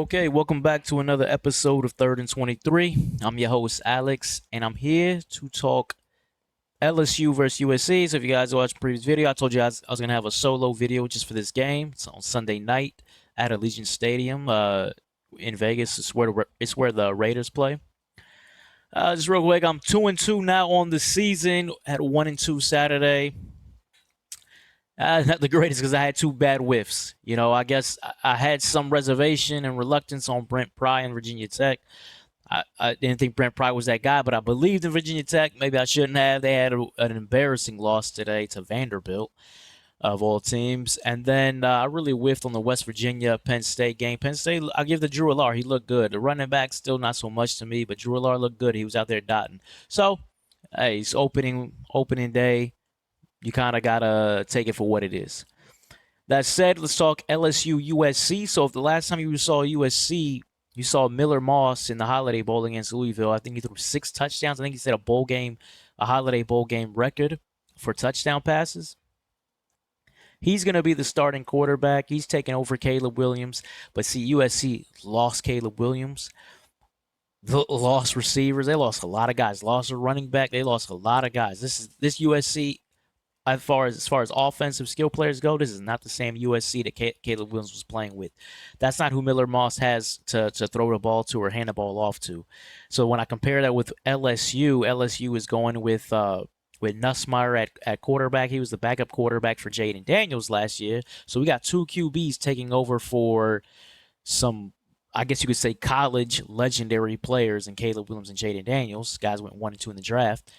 Okay, welcome back to another episode of Third and 23. I'm your host, Alex, and I'm here to talk LSU versus USC. So if you guys watched the previous video, I told you I was going to have a solo video just for this game. It's on Sunday night at Allegiant Stadium in Vegas. It's where the Raiders play. Just real quick, I'm 2-2 now on the season. Had 1-2 Saturday. Not the greatest because I had two bad whiffs. I guess I had some reservation and reluctance on Brent Pry and Virginia Tech. I didn't think Brent Pry was that guy, but I believed in Virginia Tech. Maybe I shouldn't have. They had an embarrassing loss today to Vanderbilt, of all teams. And then I really whiffed on the West Virginia Penn State game. Penn State, I'll give the Drew Alar. He looked good. The running back, still not so much to me, but Drew Alar looked good. He was out there dotting. So, hey, it's opening day. You kind of got to take it for what it is. That said, let's talk LSU USC. So if the last time you saw USC, you saw Miller Moss in the Holiday Bowl against Louisville. I think he threw 6 touchdowns. I think he set a Holiday Bowl game record for touchdown passes. He's going to be the starting quarterback. He's taking over Caleb Williams. But see, USC lost Caleb Williams. Lost receivers. They lost a lot of guys. Lost a running back. They lost a lot of guys. This USC, as far as offensive skill players go, this is not the same USC that Caleb Williams was playing with. That's not who Miller Moss has to throw the ball to or hand the ball off to. So when I compare that with LSU is going with Nussmeier at quarterback. He was the backup quarterback for Jaden Daniels last year. So we got two QBs taking over for some, I guess you could say, college legendary players in Caleb Williams and Jaden Daniels. Guys went 1 and 2 in the draft.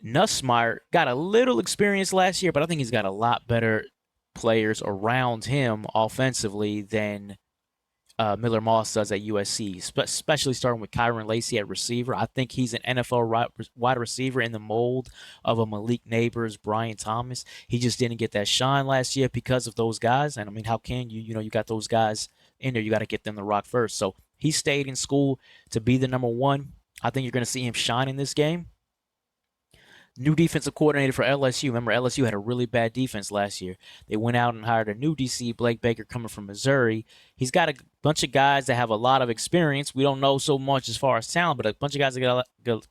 Nussmeier got a little experience last year, but I think he's got a lot better players around him offensively than Miller Moss does at USC, especially starting with Kyron Lacy at receiver. I think he's an NFL wide receiver in the mold of a Malik Neighbors, Brian Thomas. He just didn't get that shine last year because of those guys. And I mean, how can you? You got those guys in there. You got to get them to rock first. So he stayed in school to be the number one. I think you're going to see him shine in this game. New defensive coordinator for LSU. Remember, LSU had a really bad defense last year. They went out and hired a new DC, Blake Baker, coming from Missouri. He's got a bunch of guys that have a lot of experience. We don't know so much as far as talent, but a bunch of guys that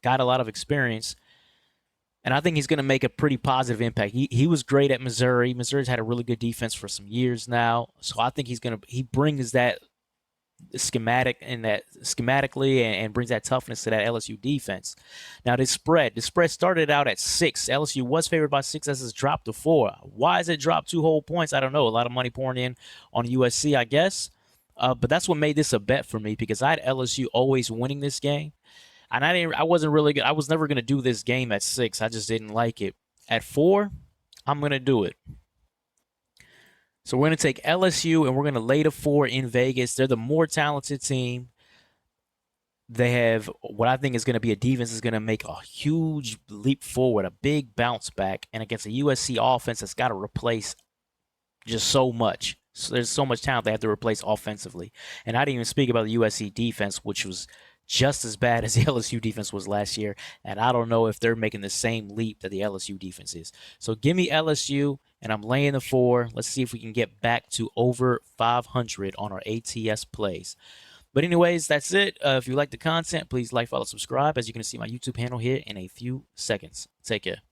got a lot of experience. And I think he's going to make a pretty positive impact. He was great at Missouri. Missouri's had a really good defense for some years now. So I think he brings that schematically and brings that toughness to that LSU defense. Now the spread started out at 6. LSU was favored by 6 as it's dropped to 4. Why is it dropped 2 whole points? I don't know. A lot of money pouring in on USC, I guess. But that's what made this a bet for me because I had LSU always winning this game. And I wasn't really good. I was never going to do this game at 6. I just didn't like it. At 4, I'm going to do it. So we're going to take LSU and we're going to lay the 4 in Vegas. They're the more talented team. They have what I think is going to be a defense that's going to make a huge leap forward, a big bounce back, and against a USC offense that's got to replace just so much. So there's so much talent they have to replace offensively. And I didn't even speak about the USC defense, which was just as bad as the LSU defense was last year. And I don't know if they're making the same leap that the LSU defense is. So give me LSU, and I'm laying the 4. Let's see if we can get back to over 500 on our ATS plays. But anyways, that's it. If you like the content, please like, follow, subscribe. As you can see my YouTube handle here in a few seconds. Take care.